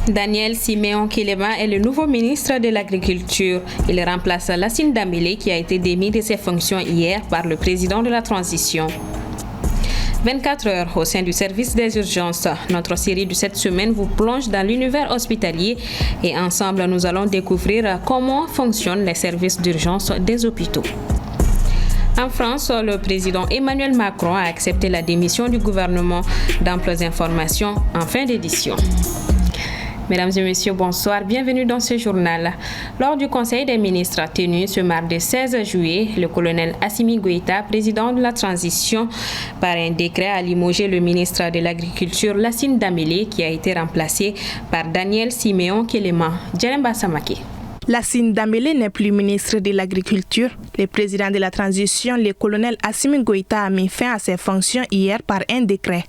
Daniel Siméon Kéléma est le nouveau ministre de l'Agriculture. Il remplace Lassine Dambélé qui a été démis de ses fonctions hier par le président de la transition. 24 heures au sein du service des urgences. Notre série de cette semaine vous plonge dans l'univers hospitalier et ensemble nous allons découvrir comment fonctionnent les services d'urgence des hôpitaux. En France, le président Emmanuel Macron a accepté la démission du gouvernement. D'amples informations en fin d'édition. Mesdames et messieurs, bonsoir. Bienvenue dans ce journal. Lors du Conseil des ministres tenu ce mardi 16 juillet, le colonel Assimi Goïta, président de la transition, par un décret a limogé le ministre de l'Agriculture Lassine Dambélé, qui a été remplacé par Daniel Siméon Kéléma. Djeremba Samake. Lassine Dambélé n'est plus ministre de l'Agriculture. Le président de la transition, le colonel Assimi Goïta, a mis fin à ses fonctions hier par un décret.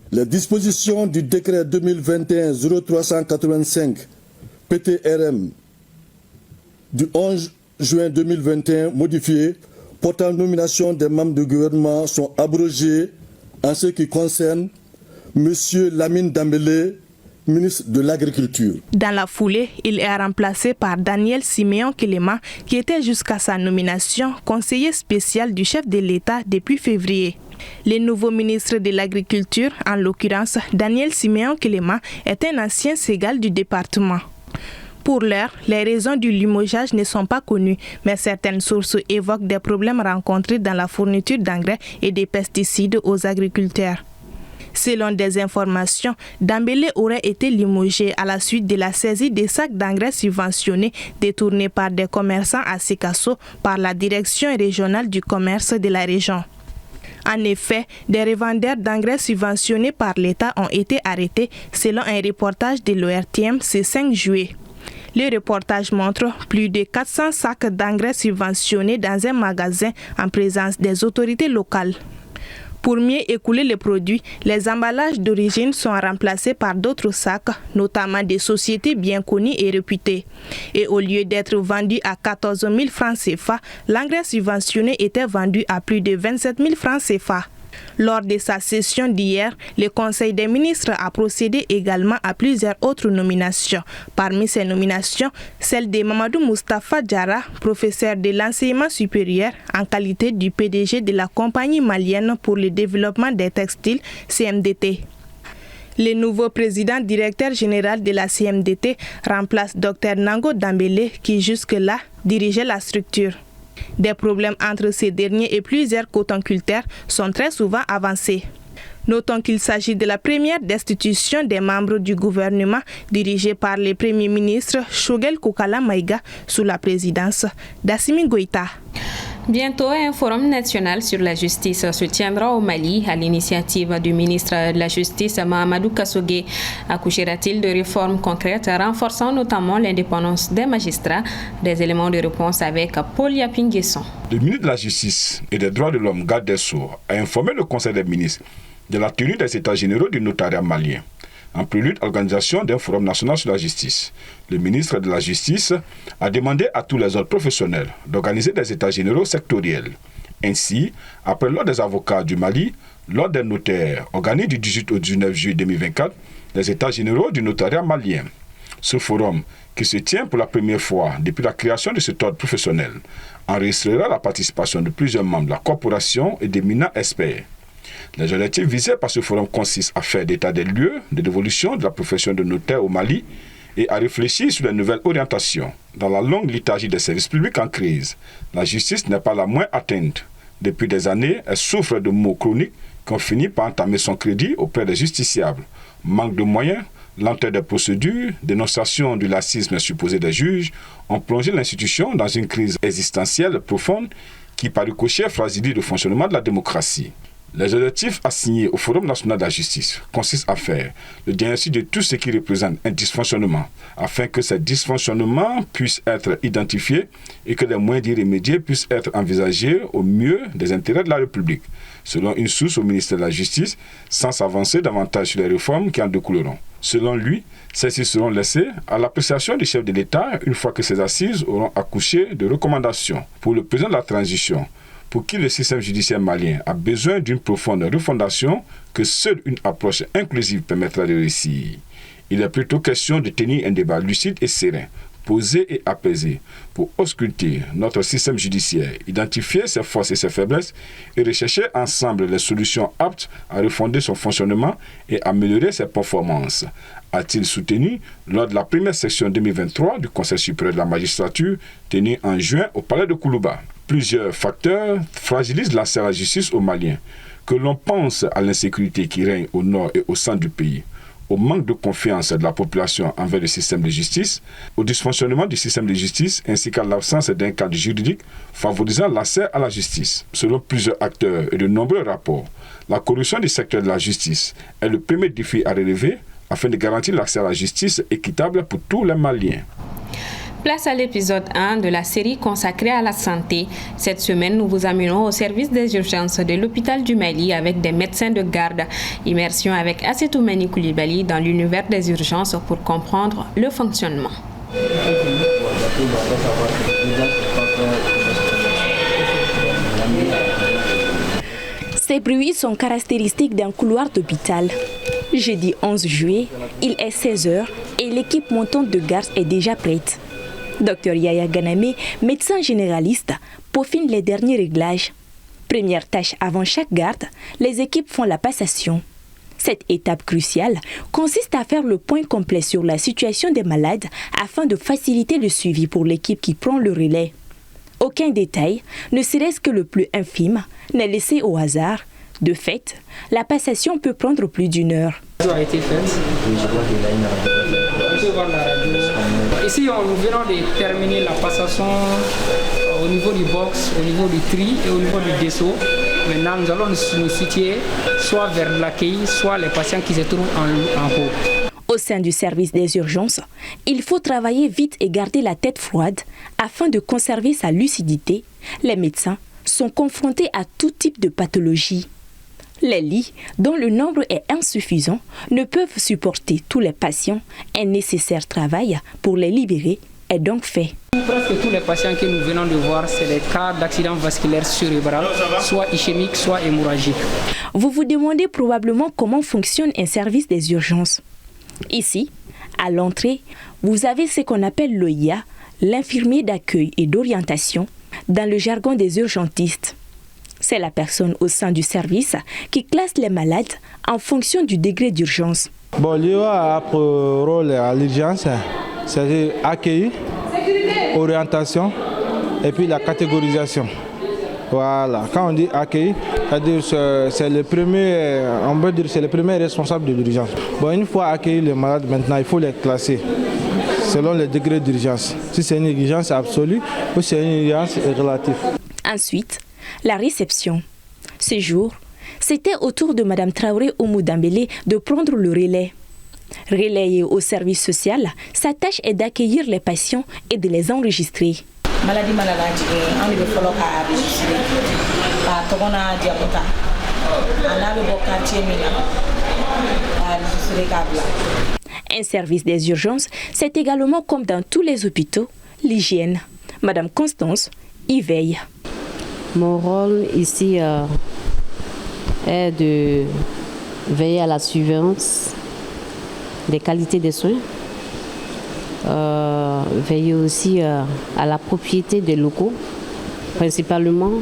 Les dispositions du décret 2021-0385 PTRM du 11 juin 2021 modifié portant nomination des membres du gouvernement sont abrogées en ce qui concerne M. Lamine Dambélé, ministre de l'Agriculture. Dans la foulée, il est remplacé par Daniel Siméon Kéléma, qui était jusqu'à sa nomination conseiller spécial du chef de l'État depuis février. Le nouveau ministre de l'Agriculture, en l'occurrence Daniel Siméon Kéléma, est un ancien ségal du département. Pour l'heure, les raisons du limogeage ne sont pas connues, mais certaines sources évoquent des problèmes rencontrés dans la fourniture d'engrais et des pesticides aux agriculteurs. Selon des informations, Dambélé aurait été limogé à la suite de la saisie des sacs d'engrais subventionnés détournés par des commerçants à Sikasso par la direction régionale du commerce de la région. En effet, des revendeurs d'engrais subventionnés par l'État ont été arrêtés selon un reportage de l'ORTM ce 5 juillet. Le reportage montre plus de 400 sacs d'engrais subventionnés dans un magasin en présence des autorités locales. Pour mieux écouler les produits, les emballages d'origine sont remplacés par d'autres sacs, notamment des sociétés bien connues et réputées. Et au lieu d'être vendus à 14 000 francs CFA, l'engrais subventionné était vendu à plus de 27 000 francs CFA. Lors de sa session d'hier, le Conseil des ministres a procédé également à plusieurs autres nominations. Parmi ces nominations, celle de Mamadou Moustapha Diarra, professeur de l'enseignement supérieur en qualité du PDG de la compagnie malienne pour le développement des textiles, CMDT. Le nouveau président directeur général de la CMDT remplace Dr Nango Dambélé qui jusque-là dirigeait la structure. Des problèmes entre ces derniers et plusieurs cotonculteurs sont très souvent avancés. Notons qu'il s'agit de la première destitution des membres du gouvernement dirigé par le Premier ministre Choguel Kokala Maïga sous la présidence d'Assimi Goïta. Bientôt, un forum national sur la justice se tiendra au Mali à l'initiative du ministre de la Justice Mahamadou Kassogué. Accouchera-t-il de réformes concrètes renforçant notamment l'indépendance des magistrats? Des éléments de réponse avec Paul Yapinguesson. Le ministre de la Justice et des Droits de l'Homme, Garde des Sceaux, a informé le Conseil des ministres de la tenue des États généraux du notariat malien. En prélude à l'organisation d'un forum national sur la justice, le ministre de la Justice a demandé à tous les autres professionnels d'organiser des états généraux sectoriels. Ainsi, après l'ordre des avocats du Mali, l'ordre des notaires organisé du 18 au 19 juillet 2024, les états généraux du notariat malien. Ce forum, qui se tient pour la première fois depuis la création de cet ordre professionnel, enregistrera la participation de plusieurs membres de la corporation et d'éminents experts. Les objectifs visés par ce forum consistent à faire d'état des lieux de l'évolution de la profession de notaire au Mali et à réfléchir sur les nouvelles orientations. Dans la longue liturgie des services publics en crise, la justice n'est pas la moins atteinte. Depuis des années, elle souffre de maux chroniques qui ont fini par entamer son crédit auprès des justiciables. Manque de moyens, lenteur des procédures, dénonciation du laxisme supposé des juges ont plongé l'institution dans une crise existentielle profonde qui, par ricochet, fragilise le fonctionnement de la démocratie. Les objectifs assignés au Forum national de la justice consistent à faire le diagnostic de tout ce qui représente un dysfonctionnement, afin que ces dysfonctionnements puissent être identifiés et que les moyens d'y remédier puissent être envisagés au mieux des intérêts de la République, selon une source au ministère de la Justice, sans s'avancer davantage sur les réformes qui en découleront. Selon lui, celles-ci seront laissées à l'appréciation du chef de l'État une fois que ces assises auront accouché de recommandations. Pour le président de la transition, pour qui le système judiciaire malien a besoin d'une profonde refondation que seule une approche inclusive permettra de réussir. Il est plutôt question de tenir un débat lucide et serein, posé et apaisé, pour ausculter notre système judiciaire, identifier ses forces et ses faiblesses et rechercher ensemble les solutions aptes à refonder son fonctionnement et améliorer ses performances, a-t-il soutenu lors de la première session 2023 du Conseil supérieur de la magistrature tenue en juin au palais de Koulouba. Plusieurs facteurs fragilisent l'accès à la justice aux Maliens, que l'on pense à l'insécurité qui règne au nord et au centre du pays, au manque de confiance de la population envers le système de justice, au dysfonctionnement du système de justice ainsi qu'à l'absence d'un cadre juridique favorisant l'accès à la justice. Selon plusieurs acteurs et de nombreux rapports, la corruption du secteur de la justice est le premier défi à relever afin de garantir l'accès à la justice équitable pour tous les Maliens. Place à l'épisode 1 de la série consacrée à la santé. Cette semaine, nous vous amenons au service des urgences de l'hôpital du Mali avec des médecins de garde. Immersion avec Assetoumani Koulibaly dans l'univers des urgences pour comprendre le fonctionnement. Ces bruits sont caractéristiques d'un couloir d'hôpital. Jeudi 11 juillet, il est 16h et l'équipe montante de garde est déjà prête. Dr Yaya Ganame, médecin généraliste, peaufine les derniers réglages. Première tâche avant chaque garde, les équipes font la passation. Cette étape cruciale consiste à faire le point complet sur la situation des malades afin de faciliter le suivi pour l'équipe qui prend le relais. Aucun détail, ne serait-ce que le plus infime, n'est laissé au hasard. De fait, la passation peut prendre plus d'1 heure. A été faite. Oui, je vois qu'il a une radio. On peut voir la radio. Ici, nous venons de terminer la passation au niveau du box, au niveau du tri et au niveau du dessous. Maintenant, nous allons nous situer soit vers l'accueil, soit les patients qui se trouvent en haut. Au sein du service des urgences, il faut travailler vite et garder la tête froide afin de conserver sa lucidité. Les médecins sont confrontés à tout type de pathologie. Les lits, dont le nombre est insuffisant, ne peuvent supporter tous les patients. Un nécessaire travail pour les libérer est donc fait. Presque tous les patients que nous venons de voir, c'est des cas d'accident vasculaire cérébral, soit ischémique, soit hémorragique. Vous vous demandez probablement comment fonctionne un service des urgences. Ici, à l'entrée, vous avez ce qu'on appelle l'OIA, l'infirmier d'accueil et d'orientation, dans le jargon des urgentistes. C'est la personne au sein du service qui classe les malades en fonction du degré d'urgence. L'IA a pour rôle à l'urgence, c'est accueil, orientation et puis la catégorisation. Voilà. Quand on dit accueil, c'est le premier, on peut dire c'est le premier responsable de l'urgence. Une fois accueillis les malades, maintenant il faut les classer selon les degrés d'urgence. Si c'est une urgence absolue ou si c'est une urgence relative. Ensuite, la réception. Ce jour, c'était au tour de Mme Traoré Oumoudambélé de prendre le relais. Relayée au service social, sa tâche est d'accueillir les patients et de les enregistrer. Maladie on est follow à enregistrer. Togona diabota. Un service des urgences, c'est également comme dans tous les hôpitaux, l'hygiène. Madame Constance y veille. Mon rôle ici est de veiller à la surveillance des qualités des soins, veiller aussi à la propriété des locaux. Principalement,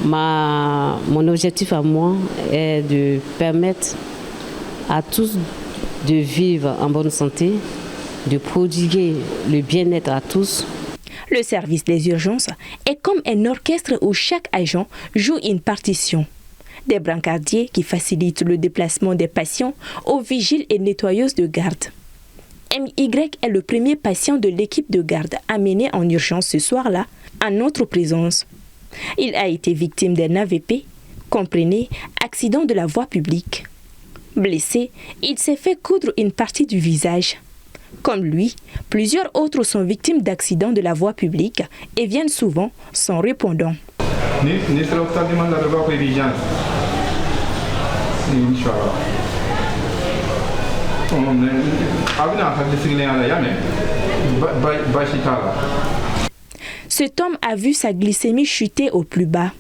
mon objectif à moi est de permettre à tous de vivre en bonne santé, de prodiguer le bien-être à tous. Le service des urgences est comme un orchestre où chaque agent joue une partition. Des brancardiers qui facilitent le déplacement des patients aux vigiles et nettoyeuses de garde. MY est le premier patient de l'équipe de garde amené en urgence ce soir-là, en notre présence. Il a été victime d'un AVP, comprenez, accident de la voie publique. Blessé, il s'est fait coudre une partie du visage. Comme lui, plusieurs autres sont victimes d'accidents de la voie publique et viennent souvent sans répondant. Cet homme a vu sa glycémie chuter au plus bas.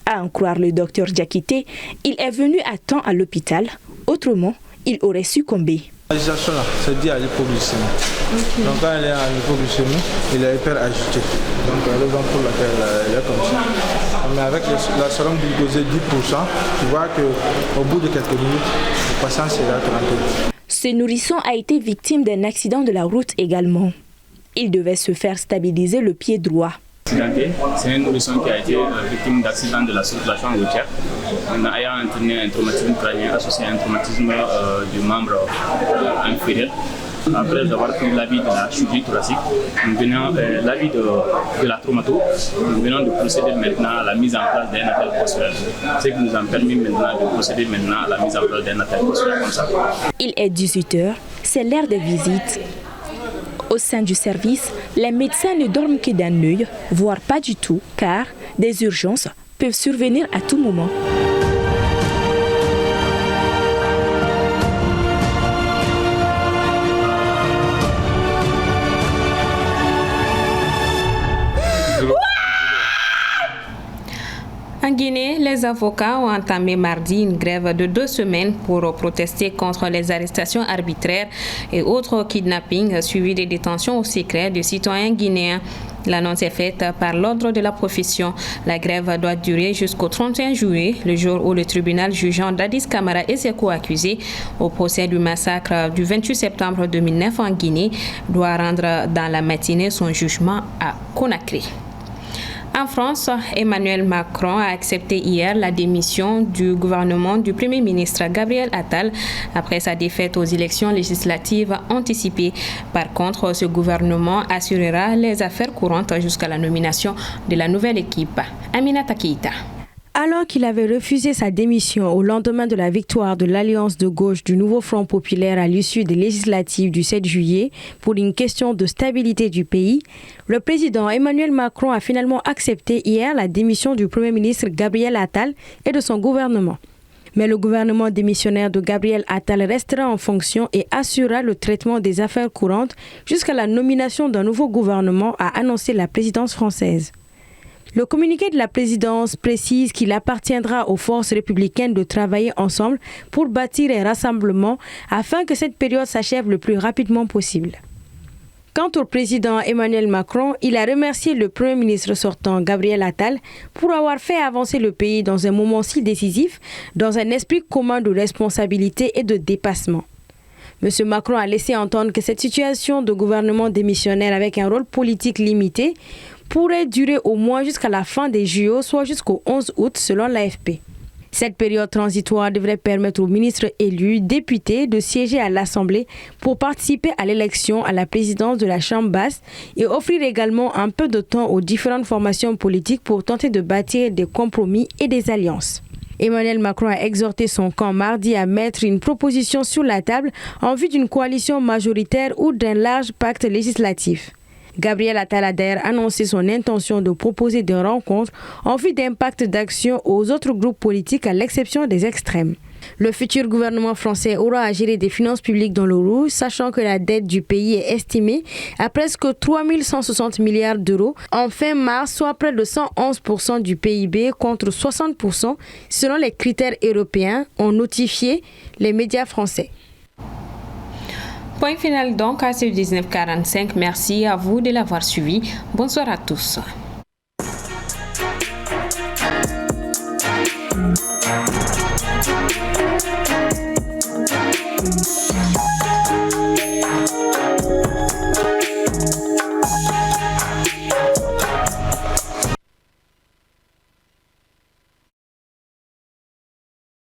À en croire le docteur Diakité, il est venu à temps à l'hôpital, autrement, il aurait succombé. La législation là, c'est dit à l'hypoglycémie. Okay. Donc quand elle est à l'hypoglycémie, il est hyper agité. Donc raison pour laquelle elle est comme ça. Mais avec la sérum glucosée 10%, tu vois qu'au bout de quelques minutes, le patient sera tranquille. Ce nourrisson a été victime d'un accident de la route également. Il devait se faire stabiliser le pied droit. C'est un nourrisson qui a été victime d'accident de la circulation routière, ayant entraîné un traumatisme crânien associé à un traumatisme du membre inférieur. Après avoir pris l'avis de la chirurgie thoracique, l'avis de la traumato, nous venons de procéder maintenant à la mise en place d'un appel posturaire. Ce qui nous a permis maintenant de procéder à la mise en place d'un appel posturaire comme ça. Il est 18h, c'est l'heure des visites. Au sein du service, les médecins ne dorment que d'un œil, voire pas du tout, car des urgences peuvent survenir à tout moment. En Guinée, les avocats ont entamé mardi une grève de 2 semaines pour protester contre les arrestations arbitraires et autres kidnappings suivis des détentions au secret de citoyens guinéens. L'annonce est faite par l'ordre de la profession. La grève doit durer jusqu'au 31 juillet, le jour où le tribunal jugeant Dadis Camara et ses co-accusés au procès du massacre du 28 septembre 2009 en Guinée doit rendre dans la matinée son jugement à Conakry. En France, Emmanuel Macron a accepté hier la démission du gouvernement du Premier ministre Gabriel Attal après sa défaite aux élections législatives anticipées. Par contre, ce gouvernement assurera les affaires courantes jusqu'à la nomination de la nouvelle équipe. Aminata Keïta. Alors qu'il avait refusé sa démission au lendemain de la victoire de l'Alliance de gauche du Nouveau Front populaire à l'issue des législatives du 7 juillet pour une question de stabilité du pays, le président Emmanuel Macron a finalement accepté hier la démission du Premier ministre Gabriel Attal et de son gouvernement. Mais le gouvernement démissionnaire de Gabriel Attal restera en fonction et assurera le traitement des affaires courantes jusqu'à la nomination d'un nouveau gouvernement, a annoncé la présidence française. Le communiqué de la présidence précise qu'il appartiendra aux forces républicaines de travailler ensemble pour bâtir un rassemblement afin que cette période s'achève le plus rapidement possible. Quant au président Emmanuel Macron, il a remercié le Premier ministre sortant Gabriel Attal pour avoir fait avancer le pays dans un moment si décisif, dans un esprit commun de responsabilité et de dépassement. M. Macron a laissé entendre que cette situation de gouvernement démissionnaire avec un rôle politique limité pourrait durer au moins jusqu'à la fin des JO, soit jusqu'au 11 août selon l'AFP. Cette période transitoire devrait permettre aux ministres élus, députés, de siéger à l'Assemblée pour participer à l'élection à la présidence de la Chambre basse et offrir également un peu de temps aux différentes formations politiques pour tenter de bâtir des compromis et des alliances. Emmanuel Macron a exhorté son camp mardi à mettre une proposition sur la table en vue d'une coalition majoritaire ou d'un large pacte législatif. Gabriel Attal a d'ailleurs annoncé son intention de proposer des rencontres en vue d'un pacte d'action aux autres groupes politiques à l'exception des extrêmes. Le futur gouvernement français aura à gérer des finances publiques dans le rouge, sachant que la dette du pays est estimée à presque 3 160 milliards d'euros en fin mars, soit près de 111% du PIB contre 60% selon les critères européens, ont notifié les médias français. Point final donc à ce 19h45. Merci à vous de l'avoir suivi. Bonsoir à tous.